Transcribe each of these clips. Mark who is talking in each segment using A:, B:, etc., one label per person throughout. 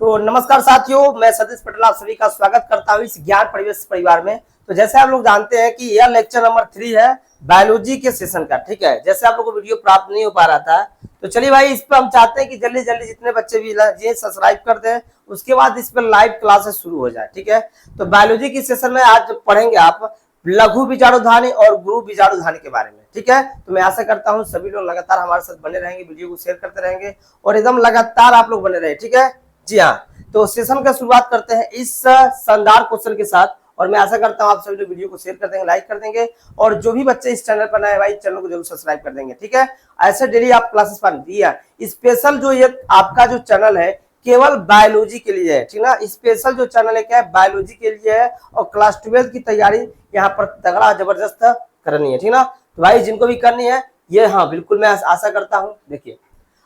A: तो नमस्कार साथियों, मैं सतीश पटेल आप सभी का स्वागत करता हूं इस ज्ञान परिवेश परिवार में। तो जैसे आप लोग जानते हैं कि यह लेक्चर नंबर 3 है बायोलॉजी के सेशन का। ठीक है, जैसे आप लोग को वीडियो प्राप्त नहीं हो पा रहा था तो चलिए भाई, इस पर हम चाहते हैं कि जल्दी जल्दी जितने बच्चे भी ये सब्सक्राइब कर दें, उसके बाद इस पर लाइव क्लासेस शुरू हो जाए। ठीक है, तो बायोलॉजी की सेशन में आज पढ़ेंगे आप लघु बीजाणुधानी और गुरु बीजाणुधानी के बारे में। ठीक है, तो मैं आशा करता हूं सभी लोग लगातार हमारे साथ बने रहेंगे, वीडियो को शेयर करते रहेंगे और एकदम लगातार आप लोग बने रहे। ठीक है जी हाँ, तो सेशन का शुरुआत करते हैं इस शानदार क्वेश्चन के साथ और मैं आशा करता हूं आप सभी लोग वीडियो को शेयर कर देंगे, लाइक कर देंगे और जो भी बच्चे इस चैनल पर नए हैं भाई, चैनल को जरूर सब्सक्राइब कर देंगे। ठीक है, ऐसे डेली आप क्लासेस पढ़ दिया। स्पेशल जो ये आपका जो चैनल है केवल बायोलॉजी के लिए है। ठीक ना, स्पेशल जो चैनल है क्या है, बायोलॉजी के लिए है और क्लास 12 की तैयारी यहाँ पर तगड़ा जबरदस्त करनी है। ठीक ना, तो भाई जिनको भी करनी है ये, हाँ बिल्कुल मैं आशा करता हूँ। देखिए,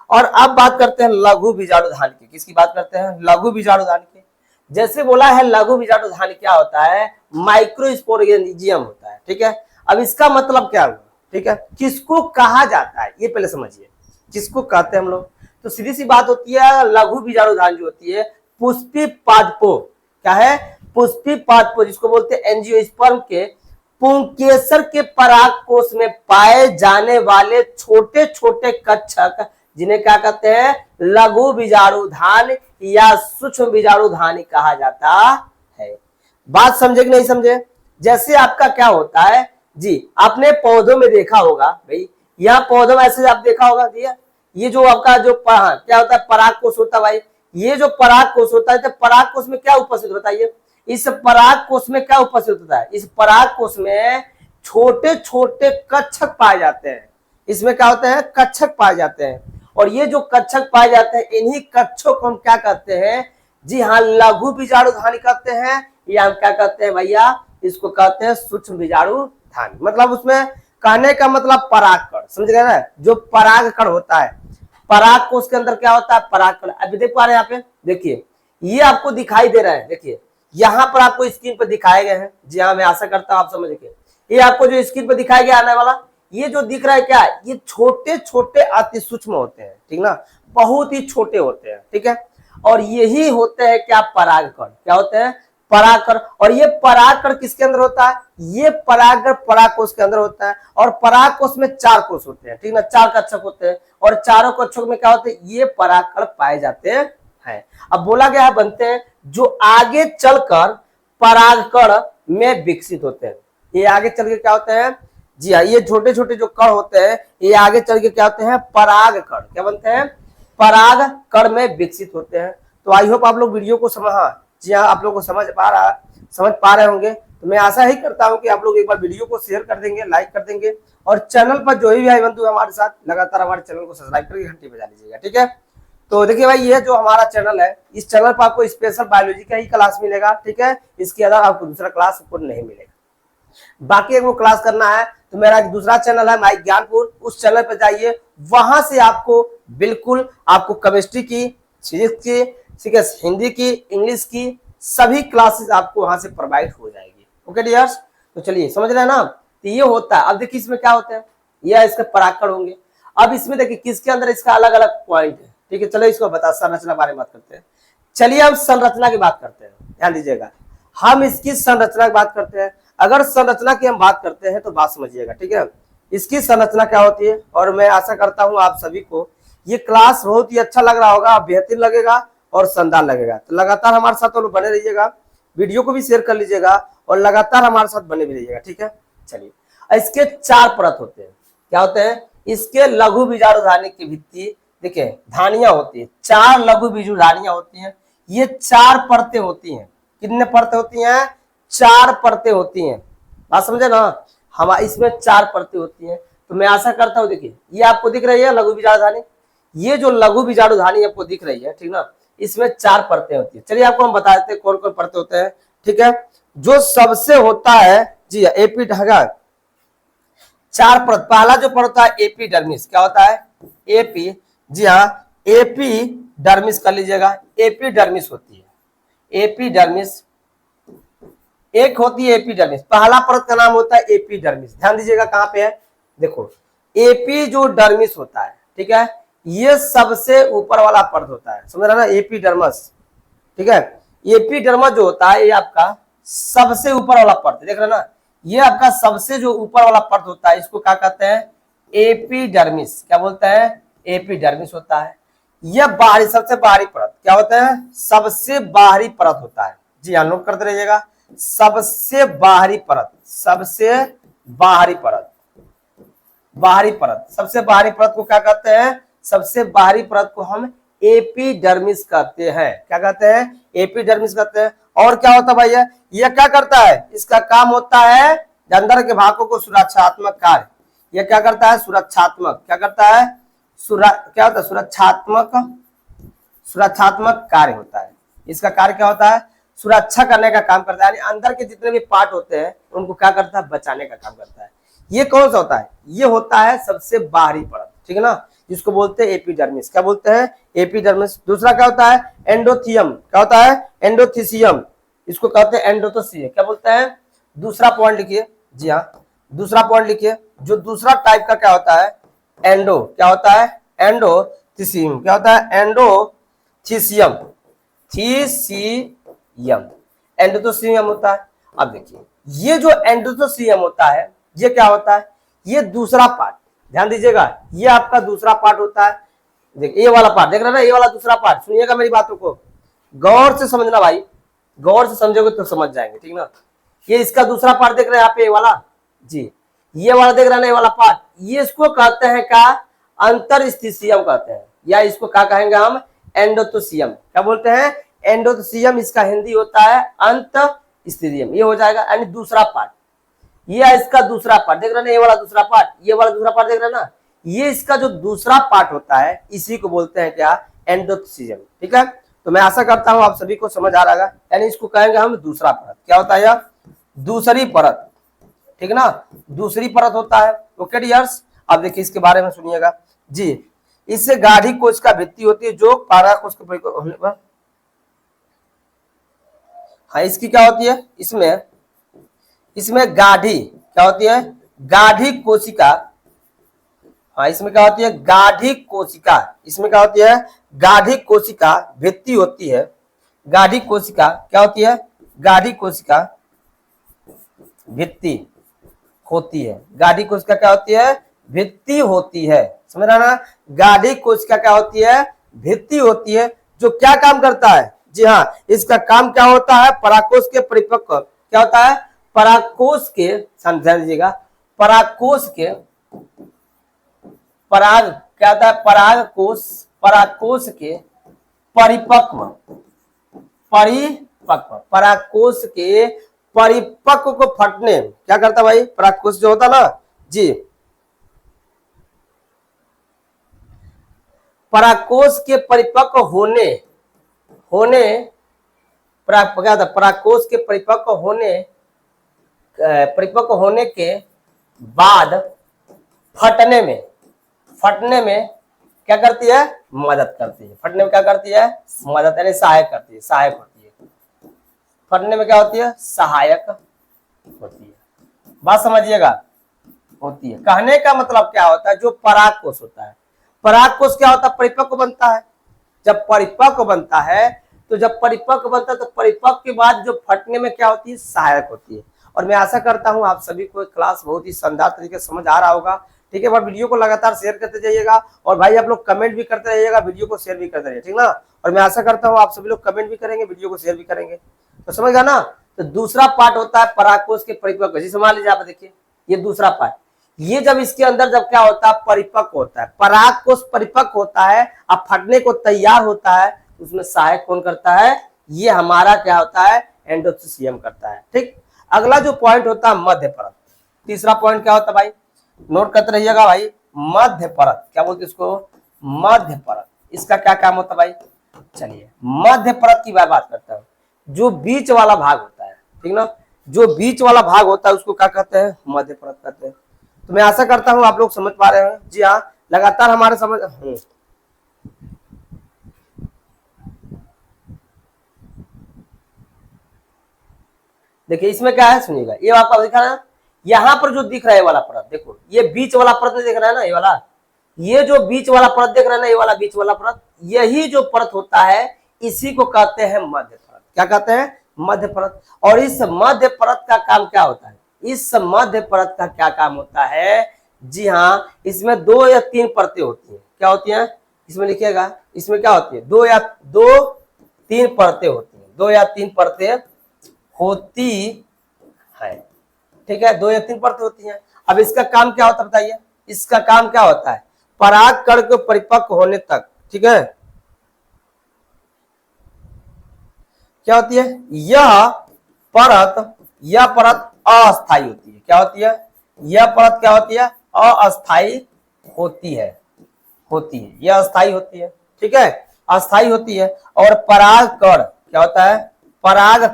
A: और अब बात करते हैं लघु बीजाणुधानी की। किसकी बात करते हैं? लघु बीजाणुधानी की। जैसे बोला है लघु बीजाणुधानी क्या होता है, माइक्रोस्पोरेंजियम होता है। ठीक है, अब इसका मतलब क्या हुआ? ठीक है, किसको कहा जाता है ये पहले समझिए, किसको कहते हैं हम लोग। तो सीधी सी बात होती है, लघु बीजाणुधानी जो होती है पुष्पी पादपों, क्या है? पुष्पी पादपों, जिसको बोलते हैं एंजियोस्पर्म के पुंकेसर के परागकोश में पाए जाने वाले छोटे छोटे कच्छक, जिन्हें क्या कहते हैं? लघु बीजाणुधानी या सूक्ष्म बीजाणुधानी कहा जाता है। बात समझे कि नहीं समझे? जैसे आपका क्या होता है जी, आपने पौधों में देखा होगा भाई, यहाँ पौधों में ऐसे आप देखा होगा भैया, ये जो आपका जो क्या होता है, परागकोश होता है भाई। ये जो परागकोश होता है, तो परागकोश में क्या उपस्थित होता है? ये इस परागकोश में क्या उपस्थित होता है? इस परागकोश में छोटे छोटे कच्छक पाए जाते हैं। इसमें क्या होते हैं? कच्छक पाए जाते हैं। और ये जो कच्छक पाए जाते हैं, इन्हीं कच्छों को हम क्या कहते हैं? जी हाँ, लघु बीजाणुधानी कहते हैं, या हम क्या कहते हैं भैया? इसको कहते हैं सूक्ष्म बीजाणुधानी। मतलब उसमें कहने का मतलब परागकण, समझ गए ना? जो परागकण होता है, परागकोश के अंदर क्या होता है? परागकण। अभी देख पा रहे हैं यहाँ पे, देखिए ये आपको दिखाई दे रहा है। देखिए यहाँ पर आपको स्क्रीन पर दिखाए गए हैं। जी हाँ, मैं आशा करता हूँ आप समझ गए। ये आपको जो स्क्रीन पर दिखाया गया आने वाला, ये जो दिख रहा है क्या है? ये छोटे छोटे अति सूक्ष्म होते हैं। ठीक ना, बहुत ही छोटे होते हैं। ठीक है, और यही होते हैं क्या? परागकण। क्या होते हैं? परागकण। और ये परागकण किसके अंदर होता है? ये परागकण परागकोश के अंदर होता है और परागकोश में 4 कोश होते हैं। ठीक ना, 4 कक्षक होते हैं और चारों कक्षक में क्या होते हैं? ये परागकण पाए जाते हैं। अब बोला गया है बनते हैं जो आगे चलकर परागकण में विकसित होते हैं। ये आगे चल के क्या होते हैं? जी हाँ, ये छोटे छोटे जो कण होते हैं ये आगे चल के क्या होते हैं? परागकण। क्या बनते हैं? परागकण में विकसित होते हैं। तो आई होप आप लोग वीडियो को जी हाँ, आप लोग को समझ पा रहे होंगे। तो मैं आशा ही करता हूं कि आप लोग एक बार वीडियो को शेयर कर देंगे, लाइक कर देंगे और चैनल पर जो भी भाई बंधु हमारे साथ लगातार हमारे चैनल को सब्सक्राइब करके घंटी बजा लीजिएगा। ठीक है, तो देखिए भाई, ये जो हमारा चैनल है, इस चैनल पर आपको स्पेशल बायोलॉजी का ही क्लास मिलेगा। ठीक है, इसके अलावा आपको दूसरा क्लास आपको नहीं मिलेगा। बाकी अगर वो क्लास करना है तो मेरा एक दूसरा चैनल है माई ज्ञानपुर, उस चैनल पर जाइए, वहां से आपको बिल्कुल आपको केमिस्ट्री की, फिजिक्स की, ठीक है, हिंदी की, इंग्लिश की सभी क्लासेस आपको वहां से प्रोवाइड हो जाएगी। ओके डियर्स, तो चलिए समझ रहे हैं ना? तो ये होता है। अब देखिए इसमें क्या होता है, यह इसके परागकण होंगे। अब इसमें देखिए किसके अंदर इसका अलग अलग पॉइंट है। ठीक है, चलो इसको बता, संरचना बारे में बात करते हैं। चलिए हम संरचना की बात करते हैं, ध्यान दीजिएगा। हम इसकी संरचना की बात करते हैं। अगर संरचना की हम बात करते हैं तो बात समझिएगा। ठीक है, इसकी संरचना क्या होती है और मैं आशा करता हूं आप सभी को ये क्लास बहुत ही अच्छा लग रहा होगा, बेहतरीन लगेगा और शानदार लगेगा। तो लगातार हमारे साथ लोग बने रहिएगा, वीडियो को भी शेयर कर लीजिएगा और लगातार हमारे साथ बने भी रहिएगा। ठीक है, चलिए इसके 4 परत होते हैं। क्या होते हैं? इसके लघु बीजाणुधानी की भित्ति, देखिए धानियां होती है, 4 लघु बीजाणुधानियां होती हैं। ये 4 परतें होती हैं। कितने परतें होती हैं? 4 परतें होती हैं। बात समझे ना? हम इसमें 4 परतें होती हैं। तो मैं आशा करता हूं, देखिए ये आपको दिख रही है लघु बीजाणुधानी, ये जो लघु बीजाणुधानी आपको दिख रही है, ठीक ना, इसमें 4 परतें होती है। चलिए आपको हम बता देते हैं कौन कौन परतें होते हैं। ठीक है, जो सबसे होता है जी एपी ढगा, 4 परत। पहला जो परत होता है एपीडर्मिस। क्या होता है? एपी, जी हाँ, एपीडर्मिस कर लीजिएगा, एपीडर्मिस होती है। एपीडर्मिस एक होती है, एपीडर्मिस। पहला परत का नाम होता है एपीडर्मिस। ध्यान दीजिएगा कहां पे है, देखो एपी जो डर्मिस होता है, ठीक है, ये सबसे ऊपर वाला परत होता है, समझ रहे ना? एपीडर्मस, ठीक है। एपिडर्मिस जो होता है ये आपका सबसे ऊपर वाला परत, देख रहे हैं ना, ये आपका सबसे जो ऊपर वाला परत होता है इसको क्या कहते हैं, एपिडर्मिस। क्या बोलते हैं, एपिडर्मिस होता है। यह बाहरी, सबसे बाहरी परत क्या होता है, सबसे बाहरी परत होता है। जी हाँ, नोट करते रहिएगा, सबसे बाहरी परत, सबसे बाहरी परत, बाहरी परत, सबसे बाहरी परत को क्या कहते हैं, सबसे बाहरी परत को हम एपिडर्मिस कहते हैं। क्या कहते हैं, एपिडर्मिस कहते हैं। और क्या होता है भैया, यह क्या करता है, इसका काम होता है अंदर के भागों को सुरक्षात्मक कार्य, यह क्या करता है, सुरक्षात्मक, क्या करता है, क्या होता है, सुरक्षात्मक, सुरक्षात्मक कार्य होता है। इसका कार्य क्या होता है, सुरक्षा करने का काम करता है, यानी अंदर के जितने भी पार्ट होते हैं उनको क्या करता है, बचाने का काम करता है। ये कौन सा होता है, ये होता है सबसे बाहरी परत, ठीक है ना, जिसको बोलते हैं एपिडर्मिस। क्या बोलते हैं, एपिडर्मिस। दूसरा क्या होता है, एंडोथियम। क्या होता है, एंडोथिसियम, इसको कहते हैं एंडोथोसियम। क्या बोलते हैं, दूसरा पॉइंट लिखिए, जी हाँ, दूसरा पॉइंट लिखिए, जो दूसरा टाइप का क्या होता है, एंडो, क्या होता है, एंडोथिसियम। क्या होता है, एंडोथिसियम, थीसियम, एंडोथोसियम होता है। अब देखिए, ये जो एंडोथोसियम होता है ये क्या होता है, ये दूसरा पार्ट, ध्यान दीजिएगा, ये आपका दूसरा पार्ट होता है। देखिए ये वाला पार्ट देख रहे हैं ना, ये वाला दूसरा पार्ट, सुनिएगा मेरी बातों को गौर से समझना भाई, गौर से समझोगे तो समझ जाएंगे, ठीक ना। ये इसका दूसरा पार्ट देख रहे हैं यहाँ पे, ये वाला, जी ये वाला देख रहे हैं ना, ये वाला पार्ट, ये इसको कहते हैं क्या, अंतरस्थिसियम कहते हैं, या इसको क्या कहेंगे हम, एंडोथोसियम। क्या बोलते हैं, एंडोथोसियम, इसका हिंदी होता है अंतस्थिसियम। ये हो जाएगा, यानी दूसरा पार्ट, ये इसका दूसरा पार्ट देख रहे हैं ना, ये वाला दूसरा पार्ट, ये वाला दूसरा पार्ट देख रहे हैं ना, ये इसका जो दूसरा पार्ट होता है इसी को बोलते हैं क्या, एंडोथोसियम। ठीक है, तो मैं आशा करता हूं आप सभी को समझ आ रहा है, यानी इसको कहेंगे हम दूसरा परत। क्या होता है यह, दूसरी परत, ठीक है ना, दूसरी परत होता है। ओके डियर्स, अब देखिए इसके बारे में सुनिएगा जी। इससे गाढ़ी कोशिका भित्ति होती है जो पारा कोशिका होने पर, हाँ इसकी क्या होती है, इसमें गाढ़ी क्या होती है, गाढ़ी कोशिका, हाँ इसमें क्या होती है, गाढ़ी कोशिका, इसमें क्या होती है, गाढ़ी कोशिका भित्ति होती है। गाढ़ी कोशिका क्या होती है, गाढ़ी कोशिका भित्ति होती है। गाढ़ी कोशिका क्या होती है, भित्ति होती है, समझ रहा ना। गाढ़ी कोशिका क्या होती है, भित्ति होती है, जो क्या काम करता है, जी हाँ, इसका काम क्या होता है, पराकोष के परिपक्व, क्या होता है, पराकोष के, ध्यान दीजिएगा, पराकोष के, पराग क्या होता है, पराकोष के परिपक्व, पराकोष के परिपक्व को फटने क्या करता है भाई, पराकोष जो होता ना जी, पराकोष के परिपक्व होने क्या था, पराकोष के परिपक्व होने के बाद फटने में क्या करती है, मदद करती है। फटने में क्या करती है, मदद, यानी सहायक करती है, सहायक होती है। फटने में क्या होती है, सहायक होती है। बात समझिएगा, होती है। कहने का मतलब क्या होता है, जो परागकोष होता है, परागकोष क्या होता है, परिपक्व बनता है। जब परिपक्व बनता है तो परिपक्व के बाद जो फटने में क्या होती है, सहायक होती है। और मैं आशा करता हूं आप सभी को क्लास बहुत ही शानदार तरीके से समझ आ रहा होगा। ठीक है, पर वीडियो को लगातार शेयर करते जाइएगा, और भाई आप लोग कमेंट भी करते रहिएगा, वीडियो को शेयर भी करते रहिए, ठीक ना। और मैं आशा करता हूँ आप सभी लोग कमेंट भी करेंगे, वीडियो को शेयर भी करेंगे, तो समझ गया ना। तो दूसरा पार्ट होता है परागकोष के परिपक्व, जैसे मान लीजिए आप देखिए ये दूसरा पार्ट, ये जब इसके अंदर जब क्या होता है, परिपक्व होता है, परागकोष परिपक्व होता है, अब फटने को तैयार होता है, उसमें सहायक कौन करता है, ये हमारा क्या होता है, एंडोथोसियम करता है। ठीक, अगला जो पॉइंट होता है मध्य परत। तीसरा पॉइंट क्या होता है भाई, नोट करते रहिएगा भाई, मध्य परत, क्या बोलते हैं इसको, मध्य परत। इसका क्या काम होता है भाई, चलिए मध्य परत की बात करता हूं। जो बीच वाला भाग होता है, ठीक ना, जो बीच वाला भाग होता है उसको क्या कहते हैं, मध्य परत कहते हैं। तो मैं आशा करता हूं आप लोग समझ पा रहे हैं, जी हाँ, लगातार हमारे समझ। देखिए इसमें क्या है, सुनिएगा, ये आपको दिखा रहा है, यहाँ पर जो दिख रहा है वाला परत, देखो ये बीच वाला परत नहीं दिख रहा है ना, ये वाला, ये जो बीच वाला परत देख रहा है ना, ये वाला बीच वाला परत, यही जो परत होता है इसी को कहते हैं मध्य परत। क्या कहते हैं? मध्य परत। और इस मध्य परत का काम क्या होता है? इस मध्य परत का क्या काम होता है? जी हाँ, इसमें 2 या 3 परतें होती हैं। क्या होती हैं? इसमें लिखिएगा, इसमें क्या होती है? 2 या 3 परतें होती हैं। 2 या 3 परतें होती है। ठीक है, 2 या 3 परतें होती हैं। अब इसका काम क्या होता है बताइए? इसका काम क्या होता है? पराग कण के परिपक्व होने तक, ठीक है, क्या होती है? यह परत अस्थायी होती है। क्या होती है? यह परत क्या होती है? अस्थायी होती है। यह अस्थायी होती है। ठीक है, अस्थायी होती है। और पराग कण क्या होता है? पराग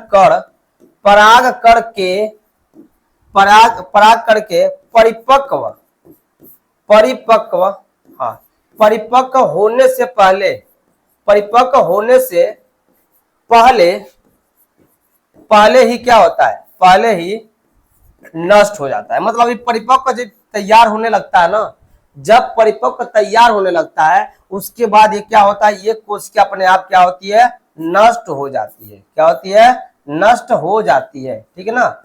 A: कण के परिपक्व होने से पहले ही क्या होता है? पहले ही नष्ट हो जाता है। मतलब परिपक्व जब तैयार होने लगता है ना, जब परिपक्व तैयार होने लगता है उसके बाद ये क्या होता है? ये कोशिका अपने आप क्या होती है? नष्ट हो जाती है। क्या होती है? नष्ट हो जाती है। ठीक है ना,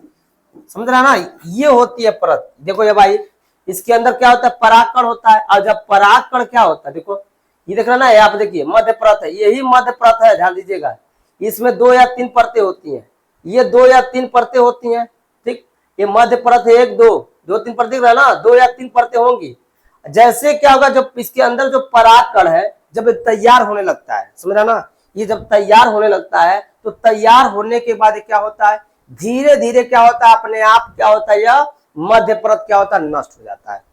A: समझ रहा ना? ये होती है परत। देखो ये भाई, इसके अंदर क्या होता है? परागकण होता है। और जब परागकण क्या होता है, देखो ये देख रहा ना, आप देखिए मध्य परत है, यही मध्य परत है, ध्यान दीजिएगा। इसमें 2 या 3 परतें होती हैं। ये 2 या 3 परतें होती हैं। ठीक, ये मध्य परत है, 1 2 3 परतें, दिख रहा है ना? 2 या 3 परतें होंगी। जैसे क्या होगा, जब इसके अंदर जो परागकण है जब तैयार होने लगता है, समझ रहा ना, ये जब तैयार होने लगता है तो तैयार होने के बाद क्या होता है? धीरे धीरे क्या होता है? अपने आप क्या होता है? यह मध्य परत क्या होता है? नष्ट हो जाता है।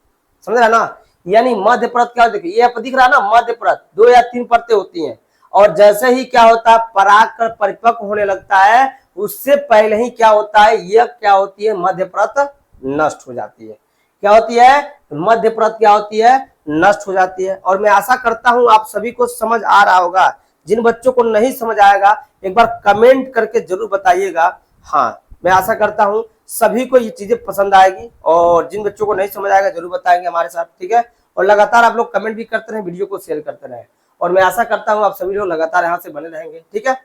A: समझ रहा ना? यानी मध्य परत क्या होती है? ये दिख रहा है ना, मध्य परत 2 या 3 परतें होती हैं। और जैसे ही क्या होता है? परागकण परिपक्व होने लगता है, उससे पहले ही क्या होता है? यह क्या होती है? मध्य परत नष्ट हो जाती है। क्या होती है? मध्य परत क्या होती है? नष्ट हो जाती है। और मैं आशा करता हूं आप सभी को समझ आ रहा होगा। जिन बच्चों को नहीं समझ आएगा एक बार कमेंट करके जरूर बताइएगा। हाँ, मैं आशा करता हूं सभी को ये चीजें पसंद आएगी। और जिन बच्चों को नहीं समझ आएगा जरूर बताएंगे हमारे साथ। ठीक है, और लगातार आप लोग कमेंट भी करते रहे, वीडियो को शेयर करते रहे। और मैं आशा करता हूं आप सभी लोग लगातार यहाँ से बने रहेंगे। ठीक है,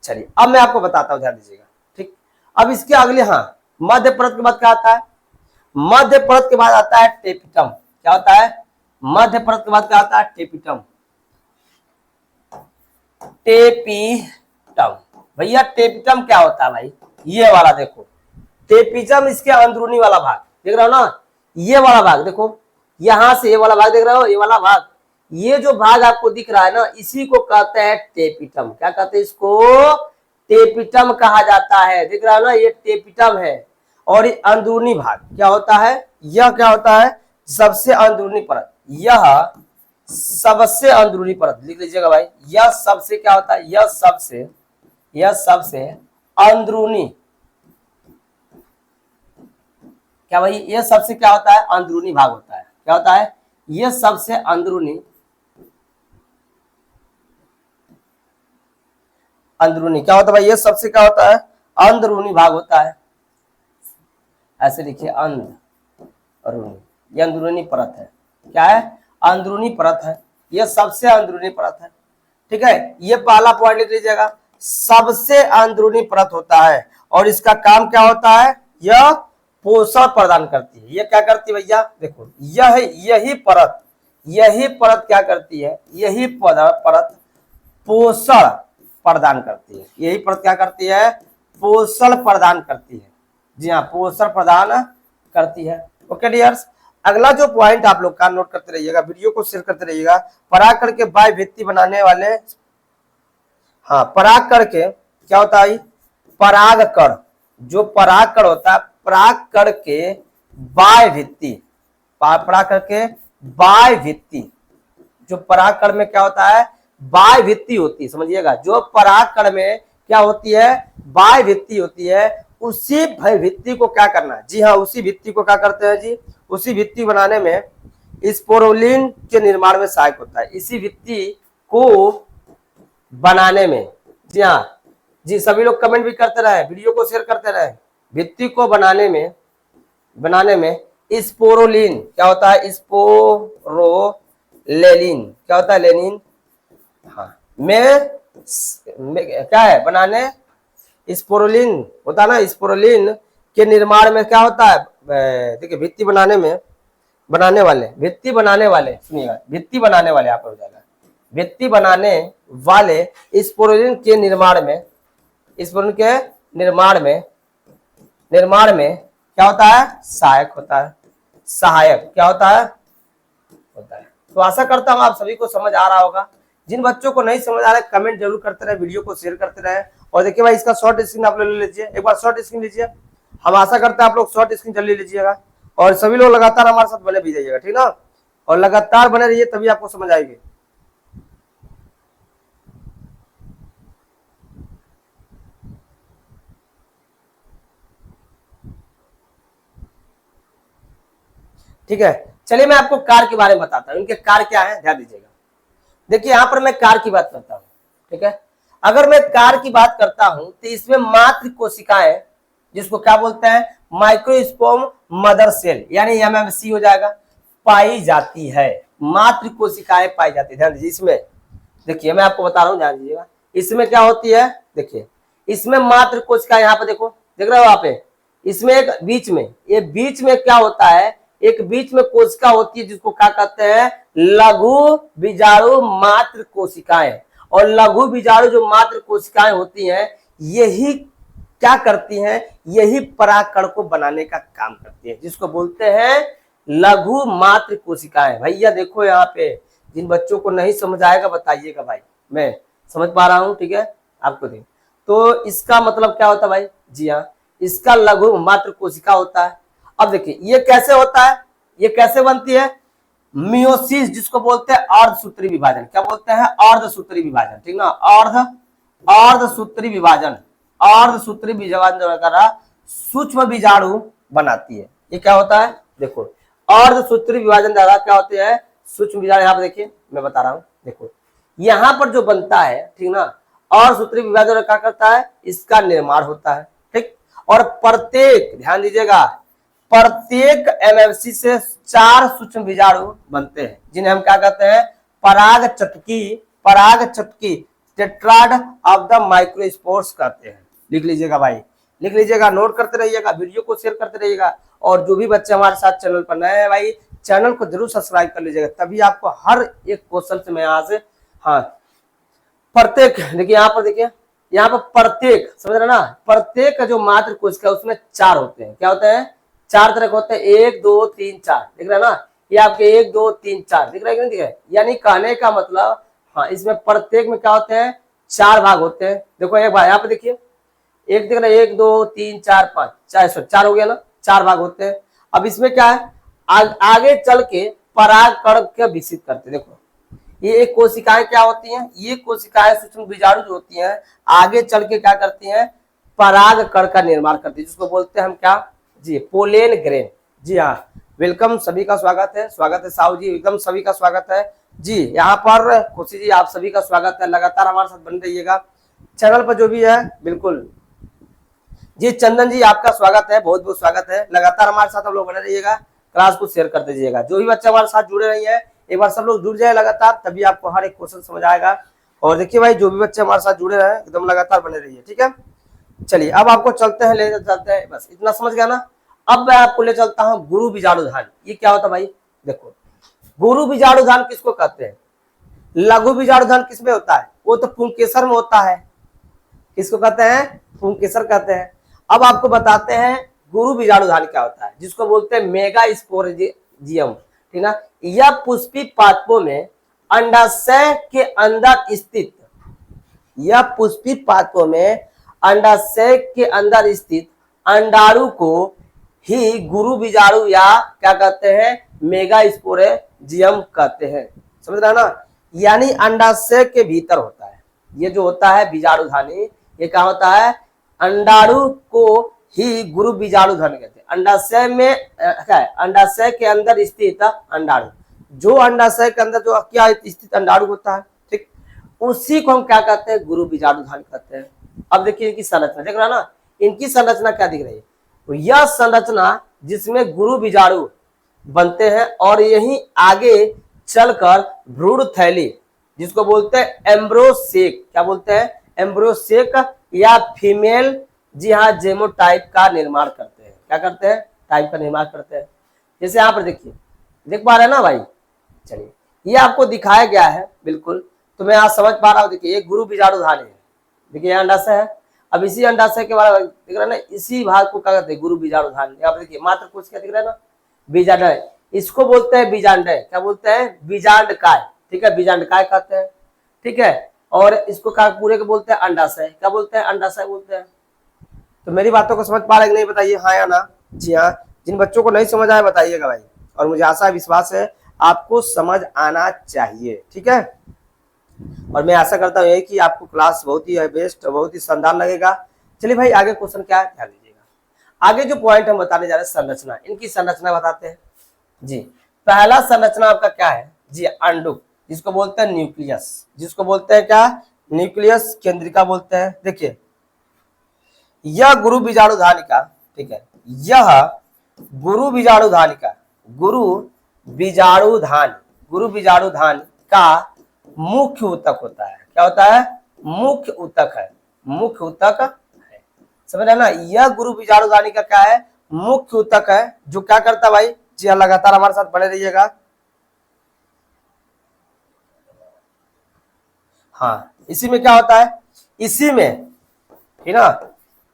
A: चलिए अब मैं आपको बताता हूँ, ध्यान दीजिएगा। ठीक, अब इसके अगले, हाँ, मध्य परत के बाद क्या आता है? मध्य परत के बाद आता है टेपिटम। क्या होता है? मध्य परत के बाद क्या आता है? टेपिटम। टेपिटम भैया, टेपिटम क्या होता है भाई? ये वाला देखो, टेपिटम इसके अंदरूनी वाला भाग देख रहे हो ना, ये वाला भाग देखो, यहां से ये वाला भाग देख रहे हो, ये वाला भाग, ये जो भाग आपको दिख रहा है ना, इसी को कहते हैं टेपिटम। क्या कहते हैं इसको? टेपिटम कहा जाता है। दिख रहा है ना, ये टेपिटम है। और ये अंदरूनी भाग क्या होता है? यह क्या होता है? सबसे अंदरूनी परत। यह सबसे अंदरूनी परत, लिख लीजिएगा भाई। यह सबसे क्या होता है? यह सबसे अंदरूनी, क्या भाई? यह सबसे क्या होता है? अंदरूनी भाग होता है। क्या होता है? यह सबसे अंदरूनी क्या होता है भाई? यह सबसे क्या होता है? अंदरूनी भाग होता है। ऐसे लिखिए, अंदरूनी, यह अंदरूनी परत है। क्या है? अंदरूनी परत है। यह सबसे अंदरूनी परत है। ठीक है, ये पहला पॉइंट लिख लीजिएगा, सबसे अंदरूनी परत होता है। और इसका काम क्या होता है? यह पोषण प्रदान करती है। यह क्या करती है भैया? देखो, यही परत क्या करती है? यही परत पोषण प्रदान करती है। यही परत क्या करती है? पोषण प्रदान करती है। जी हाँ, पोषण प्रदान करती है। ओके डियर्स, अगला जो पॉइंट आप लोग का नोट करते रहिएगा, वीडियो को शेयर करते रहिएगा। परागकण के बाह्य भित्ति बनाने वाले, हाँ, परागकण के क्या होता है? परागकण, जो परागकण होता है, परागकण के बाह्य भित्ति, परागकण के बाह्य भित्ति, जो परागकण में क्या होता है? बाह्य भित्ति होती है। समझिएगा, जो परागकण में क्या होती है? बाह्य भित्ति होती है। उसी भित्ति को क्या करना है? जी हाँ, उसी भित्ति को क्या करते हैं जी? उसी भित्ति बनाने में स्पोरुलिन के निर्माण में सहायक होता है। इसी भित्ति को बनाने में, जी हाँ जी, सभी लोग कमेंट भी करते रहे, वीडियो को शेयर करते रहे। भित्ति को बनाने में स्पोरुलिन क्या होता है? स्पोरोलेनिन क्या होता है? लेनिन, हाँ, में क्या है बनाने, स्पोरुलिन होता है ना, स्पोरुलिन के निर्माण में क्या होता है, देखिए भित्ति बनाने में, बनाने वाले, भित्ति बनाने वाले, सुनिएगा भित्ति बनाने वाले, आप हो जाएगा भित्ति बनाने वाले स्पोरुलिन के निर्माण में, स्पोरुलिन के निर्माण में क्या होता है, सहायक होता है, सहायक क्या होता है, होता है। तो आशा करता हूं आप सभी को समझ आ रहा होगा। जिन बच्चों को नहीं समझ आ रहा है कमेंट जरूर करते रहे, वीडियो को शेयर करते रहे। और देखिए भाई इसका शॉर्ट स्क्रीन आप ले लीजिए, एक बार शॉर्ट स्क्रीन लीजिए। हम आशा करते हैं आप लोग शॉर्ट स्क्रीन जल्दी लीजिएगा और सभी लोग लगातार हमारे साथ बने भी जाइएगा, ठीक ना, और लगातार बने रहिए तभी आपको समझ आएगी। ठीक है, चलिए मैं आपको कार के बारे में बताता हूं, इनके कार क्या है, ध्यान दीजिएगा। देखिए यहां पर मैं कार की बात करता हूं, ठीक है। अगर मैं कार की बात करता हूं तो इसमें मात्र कोशिकाएं, जिसको क्या बोलते हैं, माइक्रोस्पोम मदर सेल यानी एमएमसी हो जाएगा, पाई जाती है, मात्र कोशिकाएं पाई जाती है। ध्यान दीजिए इसमें, देखिए मैं आपको बता रहा हूं, ध्यान दीजिएगा इसमें क्या होती है। देखिए इसमें मात्र कोशिकाएं, यहाँ पे देखो, देख रहे हो आप, इसमें एक बीच में, ये बीच में क्या होता है, एक बीच में कोशिका होती है जिसको क्या कहते हैं, लघु बीजाणु मात्र कोशिकाएं। और लघु बीजाणु जो मात्र कोशिकाएं होती हैं, यही क्या करती हैं, यही परागकण को बनाने का काम करती है, जिसको बोलते हैं लघु मात्र कोशिकाएं। भैया देखो यहाँ पे, जिन बच्चों को नहीं समझ आएगा बताइएगा भाई, मैं समझ पा रहा हूं, ठीक है आपको देख। तो इसका मतलब क्या होता है भाई, जी हाँ, इसका लघु मात्र कोशिका होता है। अब देखिए ये कैसे होता है, ये कैसे बनती है, मियोसिस जिसको बोलते हैं अर्धसूत्री विभाजन, क्या बोलते हैं, अर्धसूत्री विभाजन, ठीक ना, अर्धसूत्री विभाजन, अर्धसूत्री विभाजन द्वारा सूक्ष्म बीजाणु बनाती है। ये क्या होता है, देखो अर्धसूत्री विभाजन द्वारा क्या होते हैं, सूक्ष्म बीजाणु। यहाँ पर देखिए मैं बता रहा हूं, देखो यहां पर जो बनता है, ठीक ना, अर्धसूत्री विभाजन क्या करता है, इसका निर्माण होता है, ठीक। और प्रत्येक, ध्यान दीजिएगा, प्रत्येक एमएफसी से 4 सूक्ष्म बीजाणु बनते हैं, जिन्हें हम क्या कहते हैं, पराग चटकी टेट्राड ऑफ द माइक्रोस्पोर्स कहते हैं। लिख लीजिएगा भाई, लिख लीजिएगा, नोट करते रहिएगा, वीडियो को शेयर करते रहिएगा। और जो भी बच्चे हमारे साथ चैनल पर नए हैं भाई, चैनल को जरूर सब्सक्राइब कर लीजिएगा, तभी आपको हर एक क्वेश्चन से मैं यहाँ से, हाँ प्रत्येक, देखिए यहाँ पर, देखिए यहाँ पर प्रत्येक, समझ रहे ना, प्रत्येक का जो मात्र कोशिका है उसमें 4 होते हैं, क्या होते हैं, 4 तरह के होते हैं, 1 2 3 4, दिख रहा है ना, ये आपके 1 2 3 4 दिख रहा है कि नहीं दिख रहा है, यानी कहने का मतलब, हाँ इसमें प्रत्येक में क्या होते हैं, 4 भाग होते हैं। देखो एक भाग यहाँ पे देखिए, एक दिख रहा है, 1 2 3 4 5, 4 हो गया ना, 4 भाग होते हैं। अब इसमें क्या है, आगे चल के परागकण के विकसित करते हैं। देखो ये कोशिकाएं क्या होती हैं, ये कोशिकाएं सूक्ष्म बीजाणु जो होती हैं, आगे चल के क्या करती हैं, परागकण का निर्माण करती है, जिसको बोलते हैं हम क्या, जी पोलेन ग्रेन। जी हाँ, वेलकम, सभी का स्वागत है, स्वागत है साहू जी, एकदम सभी का स्वागत है जी। यहाँ पर खुशी जी आप सभी का स्वागत है, लगातार हमारे साथ बने रहिएगा, चैनल पर जो भी है बिल्कुल। जी चंदन जी आपका स्वागत है, बहुत बहुत स्वागत है, लगातार हमारे साथ आप लोग बने रहिएगा, क्लास को शेयर कर दीजिएगा। जो भी बच्चे हमारे साथ जुड़े रही है, एक बार सब लोग जुड़ जाए लगातार, तभी आपको हर एक क्वेश्चन समझ आएगा। और देखिए भाई जो भी बच्चे हमारे साथ जुड़े रहे एकदम लगातार बने रहिए, ठीक है। चलिए अब आपको चलते हैं, ले चलते हैं, बस इतना समझ गया ना। अब मैं आपको ले चलता हूं गुरु बीजाणुधान। ये क्या होता है भाई, देखो गुरु बीजाणुधान किसको कहते हैं, लघु बीजाणुधान किसमें होता है, वो तो पुंकेसर में होता है। किसको कहते हैं, पुंकेसर कहते हैं। अब आपको बताते हैं गुरु बीजाणुधान क्या होता है, जिसको बोलते हैं मेगा स्पोरेंजियम, ठीक ना। यह पुष्पी पादपों में अंडाशय के अंदर स्थित, यह पुष्पी पादपों में अंडाशय के अंदर स्थित अंडाणु को ही गुरु बीजाणु या क्या कहते हैं, मेगा स्पोरेंजियम कहते हैं, समझ रहे ना। यानी अंडाशय के भीतर होता है, ये जो होता है बीजाणुधानी, ये क्या होता है, अंडाणु को ही गुरु बीजाणुधान कहते हैं। अंडाशय में क्या है, अंडाशय के अंदर स्थित अंडाणु, जो अंडाशय के अंदर जो क्या स्थित अंडाणु होता है, ठीक, उसी को हम क्या कहते हैं, गुरु बीजाणुधान कहते हैं। अब देखिए इनकी संरचना देख रहा ना, इनकी संरचना क्या दिख रही है, तो यह संरचना जिसमें गुरु बीजाणु बनते हैं और यही आगे चलकर भ्रूण थैली, जिसको बोलते हैं एम्ब्रोसेक। क्या बोलते हैं? एम्ब्रोसेक या फीमेल, जी हाँ, जेमोटाइप का निर्माण करते हैं। क्या करते हैं? टाइप का निर्माण करते हैं। जैसे यहाँ पर देखिए, देख पा रहे हैं ना भाई? चलिए, ये आपको दिखाया गया है बिल्कुल, तो मैं आज समझ पा रहा हूँ। देखिए, ये गुरु बीजाणुधानी है। देखिए, यहाँ अंडाशय है। अब इसी अंडाशय के बारे में दिख रहा है ना, इसी भाग को क्या कहते हैं? गुरु बीजाणुधानी। यहाँ पर देखिए, मात्र कोश क्या दिख रहा है ना? बीजांड। इसको बोलते हैं बीजांडय। क्या बोलते हैं? बीजांडकाय। ठीक है, बीजांडकाय कहते हैं। ठीक है, और इसको क्या पूरे को बोलते हैं? अंडाशय। क्या बोलते हैं? अंडाशय बोलते हैं। तो मेरी बातों को समझ पा रहे कि नहीं, बताइए हाँ या ना? जी हाँ, जिन बच्चों को नहीं समझ आया बताइएगा भाई, और मुझे आशा विश्वास है आपको समझ आना चाहिए। ठीक है, और मैं आशा करता हूँ कि आपको क्लास बहुत ही बेस्ट, बहुत ही शानदार लगेगा। चलिए भाई, आगे क्वेश्चन क्या है ध्यान दीजिएगा। आगे जो पॉइंट हम बताने जा रहे हैं, संरचना, इनकी संरचना बताते हैं जी। पहला संरचना आपका क्या है जी? अंडुक, जिसको बोलते हैं न्यूक्लियस। जिसको बोलते हैं क्या? न्यूक्लियस, केंद्रिका बोलते हैं। देखिए, यह गुरु बीजाणुधानिका, ठीक है, यह गुरु बीजाणुधानिका, गुरु बीजाणुधान, गुरु बीजाणुधान का मुख्य ऊतक होता है। क्या होता है? मुख्य ऊतक है। मुख्य ऊतक है, समझ रहे ना? यह गुरु बीजाणुधानी का क्या है? मुख्य ऊतक है, जो क्या करता है भाई? जी हाँ, लगातार हमारे साथ बने रहिएगा। हाँ, इसी में क्या होता है? इसी में, ठीक ना,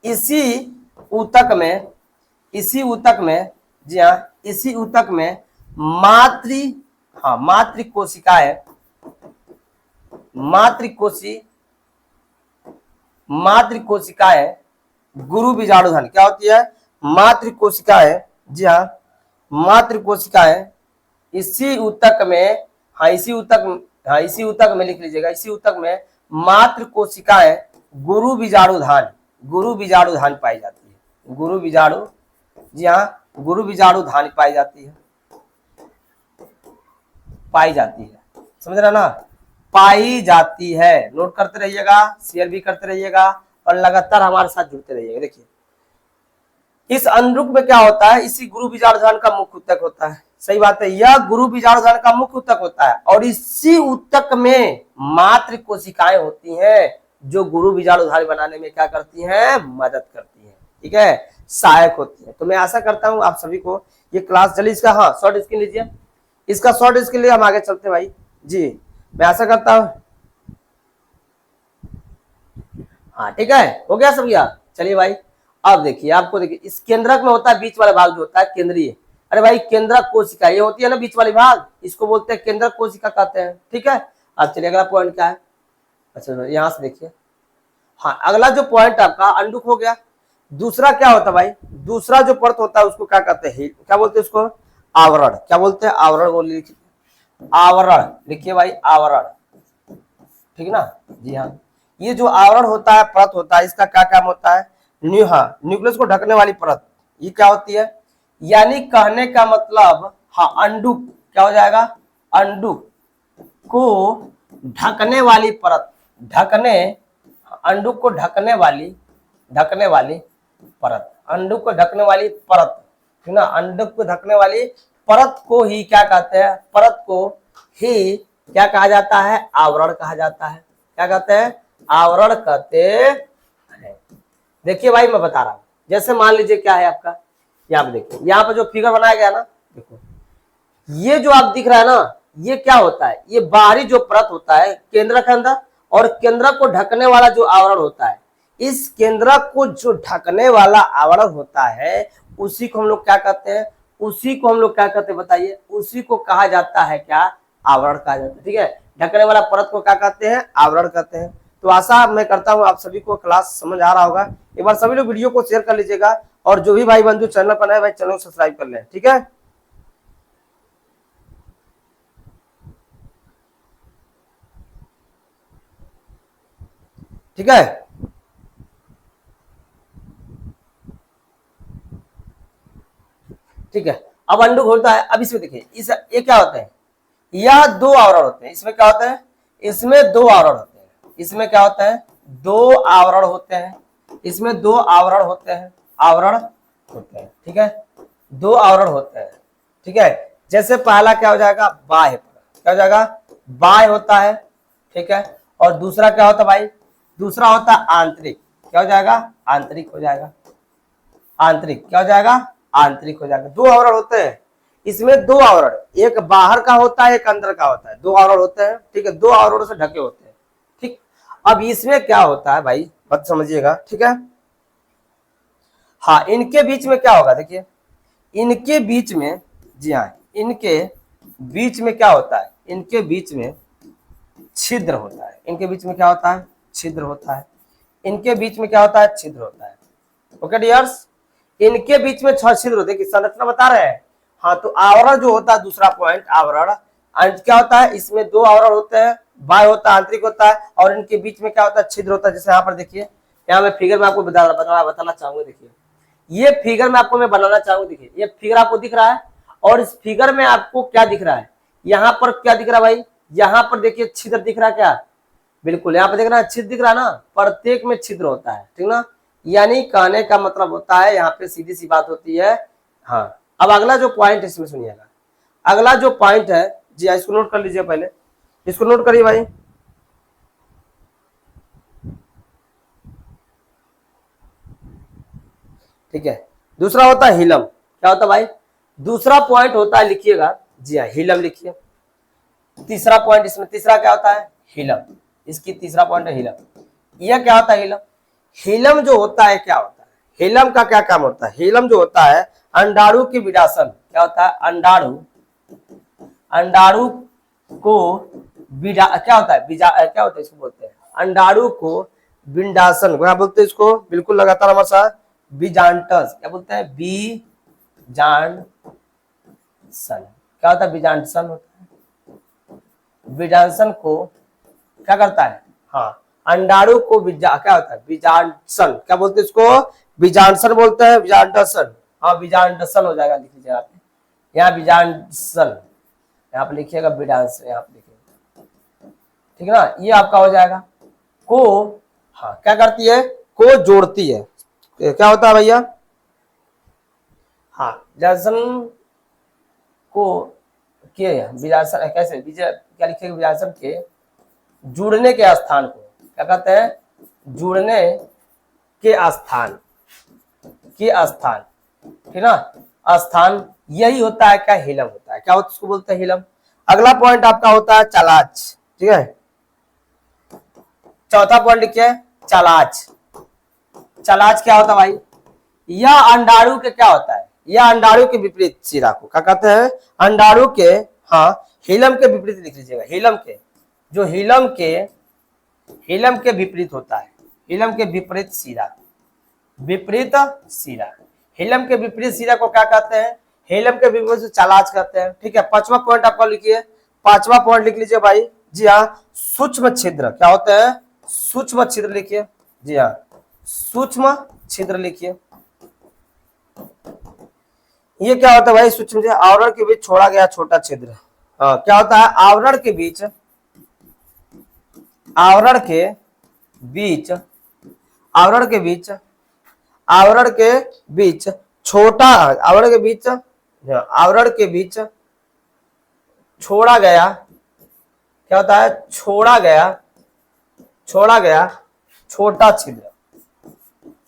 A: इसी ऊतक में, इसी ऊतक में, जी हाँ, इसी ऊतक में मातृ, हाँ, मातृ कोशिकाएं, मातृ कोशिकाएं गुरु बीजाणुधान क्या होती है? मातृ कोशिकाएं, जी हाँ, मातृ कोशिकाएं इसी ऊतक में, हाँ, इसी ऊतक, हाँ, इसी ऊतक में लिख लीजिएगा, इसी ऊतक में मातृ कोशिकाएं गुरु बीजाणुधान, गुरु बीजाणुधान पाई जाती है। गुरु बीजाणु, जी हाँ, गुरु बीजाणुधान पाई जाती है, पाई जाती है। समझ रहे ना? पाई जाती है। नोट करते रहिएगा, शेयर भी करते रहिएगा, और लगातार हमारे साथ जुड़ते रहिएगा। देखिए, इस अंडुक में क्या होता है? इसी गुरु बीजाणुधान का मुख्य ऊतक होता है। सही बात है, यह गुरु बीजाणुधान का मुख्य ऊतक होता है, और इसी ऊतक में मातृ कोशिकाएं होती हैं, जो गुरु बीजाणुधान बनाने में क्या करती हैं? मदद करती हैं। ठीक है, सहायक होती है। तो मैं आशा करता हूं आप सभी को ये क्लास जल्दी, इसका हाँ शॉर्ट स्क्रीन लीजिए, इसका शॉर्ट स्क्रीन लिए हम आगे चलते भाई जी। मैं आशा करता हूं, हाँ ठीक है, हो गया सब यार। चलिए भाई, अब देखिए, आपको देखिए, इस केंद्रक में होता है बीच वाला भाग जो होता है केंद्रीय। अरे भाई, केंद्रक कोशिका ये होती है ना बीच वाली भाग, इसको बोलते हैं केंद्रक कोशिका कहते हैं। ठीक है, अब चलिए अगला पॉइंट क्या है? अच्छा, यहां से देखिए, हाँ, अगला जो पॉइंट आपका अंडुक हो गया। दूसरा क्या होता है भाई? दूसरा जो परत होता है उसको क्या कहते हैं? क्या बोलते हैं उसको? आवरण। क्या बोलते हैं? आवरण बोल लिखिए, आवरण लिखिए भाई, आवरण। ठीक ना? जी हाँ, ये जो आवरण होता है, परत होता है, इसका क्या काम होता है? न्यूक्लियस को ढकने वाली परत, ये क्या होती है? यानी कहने का मतलब, हाँ, अंडुक क्या हो जाएगा? अंडुक को ढकने वाली परत, ढकने, अंडुक को ढकने वाली, ढकने वाली परत, अंडुक को ढकने वाली परत, ठीक ना? अंडुक को ढकने वाली परत को ही क्या कहते हैं? परत को ही क्या कहा जाता है? आवरण कहा जाता है। क्या कहते हैं? आवरण कहते हैं। देखिए भाई, मैं बता रहा हूं, जैसे मान लीजिए क्या है आपका, यहाँ पे देखिए, यहाँ पे जो फिगर बनाया गया ना, देखो, ये जो आप दिख रहा है ना, ये क्या होता है? ये बाहरी जो परत होता है केंद्र के अंदर, और केंद्र को ढकने वाला जो आवरण होता है, इस केंद्र को जो ढकने वाला आवरण होता है, उसी को हम लोग क्या कहते हैं? उसी को हम लोग क्या कहते हैं बताइए? उसी को कहा जाता है क्या? आवरण कहा जाता है। ठीक है, ढकने वाला परत को क्या कहते हैं? आवरण कहते हैं। तो आशा मैं करता हूं आप सभी को क्लास समझ आ रहा होगा। एक बार सभी लोग वीडियो को शेयर कर लीजिएगा, और जो भी भाई बंधु चैनल पर नए भाई, चैनल को सब्सक्राइब कर लें। ठीक है, ठीक है, ठीक है। अब अंडुक होता है, अब इसमें देखिए, इस ये क्या होता है? यह दो आवरण होते हैं। इसमें क्या होता है? इसमें दो आवरण होते हैं। इसमें क्या होता है? दो आवरण होते हैं। इसमें दो आवरण होते हैं, आवरण होते हैं। ठीक है, दो आवरण होते हैं। ठीक है, जैसे पहला क्या हो जाएगा? बाह्य परत। क्या हो जाएगा? बाह्य होता है, ठीक है। और दूसरा क्या होता है भाई, दूसरा होता है आंतरिक, क्या हो जाएगा, आंतरिक हो जाएगा, आंतरिक क्या हो जाएगा, आंतरिक हो जाएगा। दो आवरण होते हैं इसमें, दो आवरण, एक बाहर का होता है, एक अंदर का होता है, दो आवरण होते हैं, ठीक है, दो आवरणों से ढके होते हैं, ठीक। अब इसमें क्या होता है भाई, बात समझिएगा, ठीक है। हाँ, इनके बीच में क्या होगा, देखिए इनके बीच में, जी हाँ, इनके बीच में क्या होता है, इनके बीच में छिद्र होता है, इनके बीच में क्या होता है, छिद्र होता है, इनके बीच में क्या होता है, छिद्र होता है। ओके डियर्स, इनके बीच में 6 छिद्र होते हैं, संरचना बता रहे हैं। हाँ, तो आवरण जो होता है, दूसरा पॉइंट आवरण, क्या होता है, इसमें दो आवरण होते हैं, बाह्य होता है, आंतरिक होता है, और इनके बीच में क्या होता है, छिद्र होता है। जैसे यहाँ पर देखिए, यहाँ मैं फिगर में आपको बताना चाहूंगा, देखिए ये फिगर में आपको मैं बनाना चाहूंगा, देखिए ये फिगर आपको दिख रहा है, और इस फिगर में आपको क्या दिख रहा है, यहाँ पर क्या दिख रहा है भाई, यहाँ पर देखिए छिद्र दिख रहा है क्या, बिल्कुल यहाँ पर देख रहा है छिद्र दिख रहा है ना, प्रत्येक में छिद्र होता है, ठीक ना। यानी कहने का मतलब होता है, यहाँ पे सीधी सी बात होती है। हाँ, अब अगला जो पॉइंट इसमें सुनिएगा, अगला जो पॉइंट है, जी इसको नोट कर लीजिए, पहले इसको नोट करिए भाई। ठीक है, दूसरा होता है हिलम, क्या होता है भाई, दूसरा पॉइंट होता है, लिखिएगा, जी हाँ हिलम लिखिए। तीसरा पॉइंट इसमें, तीसरा क्या होता है, हिलम, इसकी तीसरा पॉइंट है हिलम। यह क्या होता है, हिलम, हिलम जो होता है क्या होता है, हिलम का क्या काम होता है, हिलम जो होता है अंडाणु की विडासन, क्या होता है, अंडाणु, अंडाणु को क्या होता है, क्या होता है, इसको बोलते हैं अंडाणु को विंडासन, क्या बोलते हैं इसको, बिल्कुल लगातार हमारे साथ, बीजांटस, क्या बोलते हैं, बीजांटसन, क्या होता है, बीजांटसन होता है, बीजांटसन को क्या करता है, हाँ अंडाणु को क्या होता है, बीजांटसन, क्या बोलते हैं इसको, बीजांटसन बोलते हैं, बीजांटसन, हाँ बीजांटसन हो जाएगा, लिख लीजिए आप यहाँ बीजांटसन, यहाँ पे लिखिएगा बीजांटसन, यहाँ पे लिखिएगा, ठीक है ना, ये आपका हो जाएगा। को, हाँ क्या करती है, को जोड़ती है, क्या होता है भैया, हाँ बीजांटसन को के, बीजांटसन कैसे, क्या लिखिएगा, बीजांटसन के जुड़ने के स्थान को क्या कहते हैं, जुड़ने के स्थान, के स्थान, ठीक ना, स्थान, यही होता है क्या, हिलम होता है, क्या होता है, उसको बोलते हैं हिलम। अगला पॉइंट आपका होता है चालाज, ठीक है, चौथा पॉइंट लिखिए, चालाज, चालाज क्या होता है भाई, यह अंडाणु के क्या होता है, यह अंडाणु के विपरीत सिरा को क्या कहते हैं, अंडाणु के, हाँ हिलम के विपरीत लिख लीजिएगा, हिलम के, जो हिलम के विपरीत होता है, हिलम के विपरीत सिरा, विपरीत सिरा, हिलम के विपरीत सिरा को क्या कहते हैं, हिलम के विपरीत से चालाज कहते हैं, ठीक है। पांचवा पॉइंट आपका लिखिए, पांचवा पॉइंट लिख लीजिए भाई, जी हाँ सूक्ष्म छिद्र, क्या होते हैं, सूक्ष्म छिद्र लिखिए, जी हाँ सूक्ष्म छिद्र लिखिए। ये क्या होता है भाई, सूक्ष्म छिद्र, आवरण के बीच छोड़ा गया छोटा छिद्र, हाँ क्या होता है, आवरण के बीच, आवरण के बीच, आवरण के बीच, आवरण के बीच छोटा, आवरण के बीच, आवरण के बीच छोड़ा गया, क्या होता है, छोड़ा गया, छोड़ा गया छोटा छिद्र,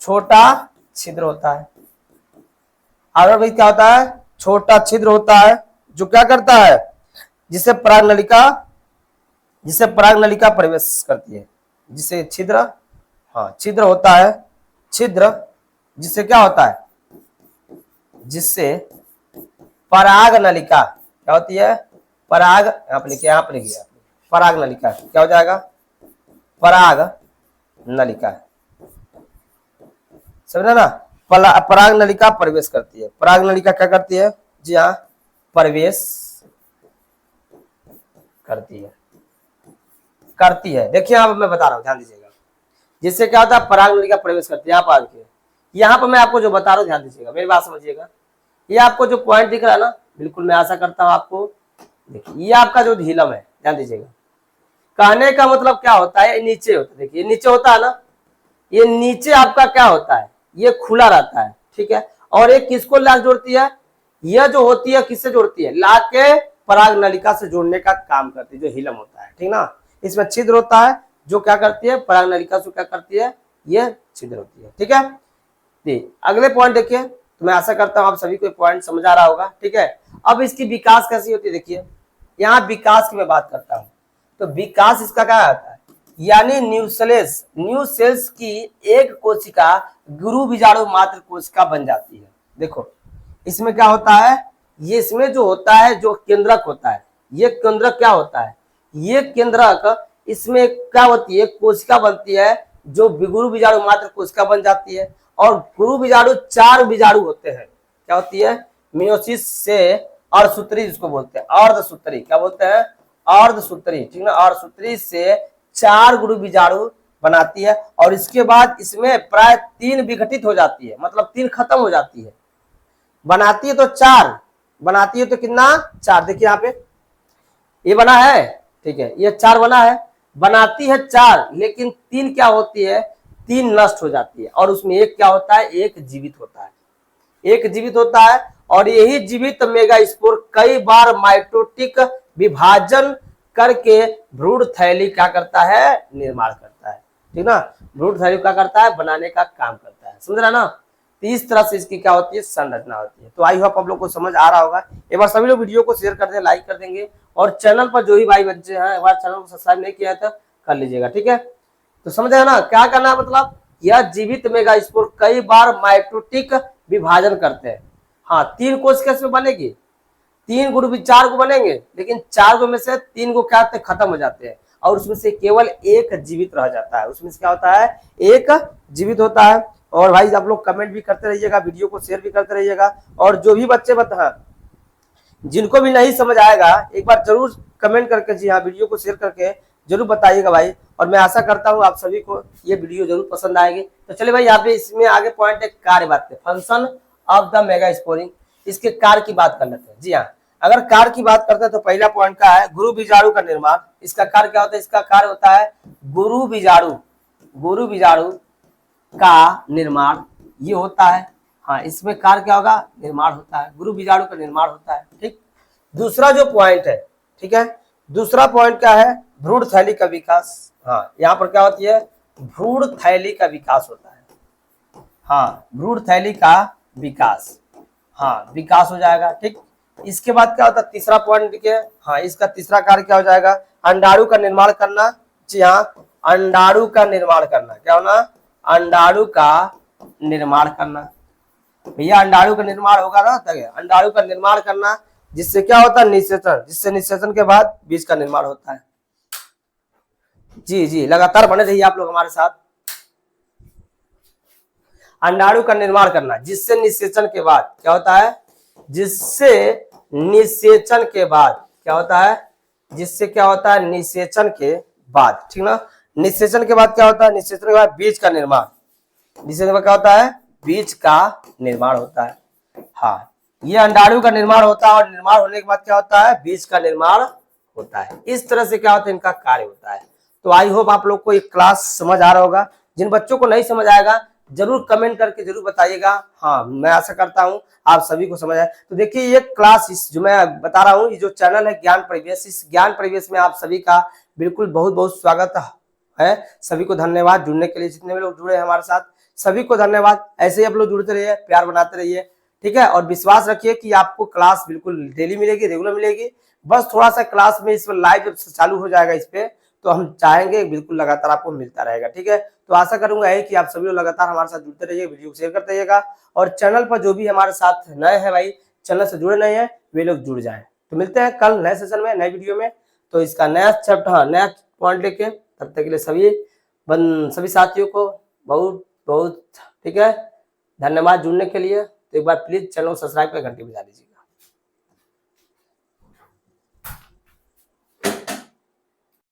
A: छोटा छिद्र होता है, आवरण में क्या होता है, छोटा छिद्र होता है, जो क्या करता है, जिसे पराग नलिका, जिसे पराग नलिका प्रवेश करती है, जिसे छिद्र, हाँ छिद्र होता है, छिद्र जिससे क्या होता है, जिससे पराग नलिका क्या होती है, पराग, यहाँ पे लिखिए, यहाँ पे लिखिए, पराग नलिका क्या हो जाएगा, पराग नलिका, समझा ना, पराग नलिका प्रवेश करती है, पराग नलिका क्या करती है, जी हाँ प्रवेश करती है। देखिए यहाँ पर मैं बता रहा हूँ, ध्यान दीजिएगा, जिससे क्या होता है, पराग नलिका प्रवेश करती है। यहाँ पर देखिए, यहाँ पर मैं आपको जो बता रहा हूँ ध्यान दीजिएगा, मेरी बात समझिएगा, ये आपको जो पॉइंट दिख रहा है ना, बिल्कुल मैं आशा करता हूँ आपको, देखिए ये आपका जो हिलम है, ध्यान दीजिएगा, कहने का मतलब क्या होता है, नीचे होता है, देखिए नीचे होता है ना, ये नीचे आपका क्या होता है, ये खुला रहता है, ठीक है, और ये किसको ला जोड़ती है, यह जो होती है किससे जोड़ती है, ला के पराग नलिका से जोड़ने का काम करती है, जो हिलम होता है, ठीक ना, इसमें छिद्र होता है जो क्या करती है, परागनलिका से क्या करती है, ये छिद्र होती है। ठीक है, अगले पॉइंट देखिए, तो मैं आशा करता हूं आप सभी को पॉइंट समझ आ रहा होगा। ठीक है, अब इसकी विकास कैसी होती है, देखिए यहाँ विकास की मैं बात करता हूं, तो विकास इसका क्या आता है, यानी न्यू सेल्स की एक कोशिका गुरु बीजाणु मात्र कोशिका बन जाती है। देखो इसमें क्या होता है, ये इसमें जो होता है, जो केंद्रक होता है, ये केंद्रक क्या होता है, ये केंद्रक इसमें क्या होती है, कोशिका बनती है जो गुरु बीजाणु मात्र कोशिका बन जाती है। और गुरु बीजाणु 4 बीजाणु होते हैं, क्या होती है, मियोसिस से अर्धसूत्री जिसको बोलते हैं, अर्धसूत्री क्या बोलते हैं, अर्धसूत्री, ठीक ना, अर्धसूत्री से 4 गुरु बीजाणु बनाती है। और इसके बाद इसमें प्राय 3 विघटित हो जाती है, मतलब 3 खत्म हो जाती है, बनाती है तो 4, बनाती है तो कितना, 4। देखिए यहाँ पे ये बना है, ठीक है, ये 4 बना है, बनाती है 4, लेकिन 3 क्या होती है, 3 नष्ट हो जाती है। और उसमें एक क्या होता है, एक जीवित होता है, एक जीवित होता है। और यही जीवित मेगास्पोर कई बार माइटोटिक विभाजन करके भ्रूण थैली क्या करता है, निर्माण करता है। ठीक ना, भ्रूण थैली क्या करता है, बनाने का काम करता है। समझ रहा ना, तो इस तरह से इसकी क्या होती है, संरचना होती है। तो आई होप आप लोग को समझ आ रहा होगा। एक बार सभी लोग वीडियो को शेयर कर दें, लाइक कर देंगे, और चैनल पर जो भी भाई बच्चे हैं एक बार चैनल को सब्सक्राइब नहीं किया है तो कर लीजिएगा। ठीक है, तो समझ आया ना, क्या करना है, मतलब यह जीवित मेगास्पोर कई बार माइटोटिक विभाजन करते हैं। हाँ, 3 कोश कैसे बनेगी, 3 गुरु 4 को बनेंगे, लेकिन 4 को में से 3 को क्या खत्म हो जाते हैं, और उसमें से केवल एक जीवित रह जाता है। उसमें से क्या होता है, एक जीवित होता है। और भाई आप लोग कमेंट भी करते रहिएगा, वीडियो को शेयर भी करते रहिएगा, और जो भी बच्चे जिनको भी नहीं समझ आएगा एक बार जरूर कमेंट करके, जी हाँ, वीडियो को शेयर करके जरूर बताइएगा भाई। और मैं आशा करता हूँ आप सभी को ये वीडियो जरूर पसंद आएगी। तो चलिए भाई, यहाँ पे इसमें आगे पॉइंट है कार्य बात है, फंक्शन ऑफ द मेगास्पोरिंग, इसके कार्य की बात कर लेते हैं। जी हाँ, अगर कार्य की बात करते हैं तो पहला पॉइंट का है गुरु बीजाणु का निर्माण। इसका कार्य क्या होता है, इसका कार्य होता है गुरु बीजाणु का निर्माण, ये होता है। हाँ, इसमें कार्य क्या होगा, निर्माण होता है, गुरु बीजाणु का निर्माण होता है। ठीक, दूसरा जो पॉइंट है, ठीक है, दूसरा पॉइंट क्या है, भ्रूण थैली का विकास। हाँ, यहाँ पर क्या होती है, भ्रूण थैली का विकास होता है। हाँ, भ्रूण थैली का विकास, हाँ, विकास हो जाएगा। ठीक, इसके बाद क्या होता है, तीसरा पॉइंट देखिए। हाँ, इसका तीसरा कार्य क्या हो जाएगा, अंडाणु का निर्माण करना। जी हाँ, अंडाणु का निर्माण करना, क्या होना, अंडाणु का निर्माण करना। भैया अंडाणु का निर्माण होगा ना, अंडाणु का निर्माण करना, जिससे क्या होता है, निषेचन, जिससे निषेचन के बाद बीज का निर्माण होता है। जी जी, लगातार बने रहिए आप लोग हमारे साथ। अंडाणु का निर्माण करना, जिससे निषेचन के बाद क्या होता है, जिससे निषेचन के बाद क्या होता है, जिससे क्या होता है, निषेचन के बाद। ठीक ना, निषेचन के बाद क्या होता है, निषेचन के बाद बीज का निर्माण, निषेचन के बाद क्या होता है, बीज का निर्माण होता है। हाँ, ये अंडाणु का निर्माण होता है, और निर्माण होने के बाद क्या होता है, बीज का निर्माण होता है। इस तरह से क्या होता है, इनका कार्य होता है। तो आई होप आप लोग को ये क्लास समझ आ रहा होगा। जिन बच्चों को नहीं समझ आएगा जरूर कमेंट करके जरूर बताइएगा। हाँ, मैं आशा करता हूँ आप सभी को समझ आए। तो देखिए ये क्लास जो मैं बता रहा हूँ, ये जो चैनल है ज्ञान परिवेश, इस ज्ञान परिवेश में आप सभी का बिल्कुल बहुत बहुत स्वागत है। सभी को धन्यवाद जुड़ने के लिए, जितने भी लोग जुड़े हैं हमारे साथ सभी को धन्यवाद। ऐसे ही आप लोग जुड़ते रहिए, प्यार बनाते रहिए, ठीक है। और विश्वास रखिए कि आपको क्लास बिल्कुल डेली मिलेगी, रेगुलर मिलेगी। बस थोड़ा सा क्लास में इस पर लाइव जब चालू हो जाएगा इस पे, तो हम चाहेंगे बिल्कुल लगातार आपको मिलता रहेगा, ठीक है। तो आशा करूंगा है कि आप सभी लोग लगातार हमारे साथ जुड़ते रहिए, वीडियो को शेयर करते रहिएगा। और चैनल पर जो भी हमारे साथ नए हैं भाई, चैनल से जुड़े नहीं है, वे लोग जुड़ जाएं। तो मिलते हैं कल नए सेशन में, नए वीडियो में। तो इसका नया चैप्टर, हाँ, नया पॉइंट लेके, तब तक के लिए सभी साथियों को बहुत बहुत, ठीक है, धन्यवाद जुड़ने के लिए। तो एक बार प्लीज चैनल को सब्सक्राइब कर घंटी बजा दीजिए।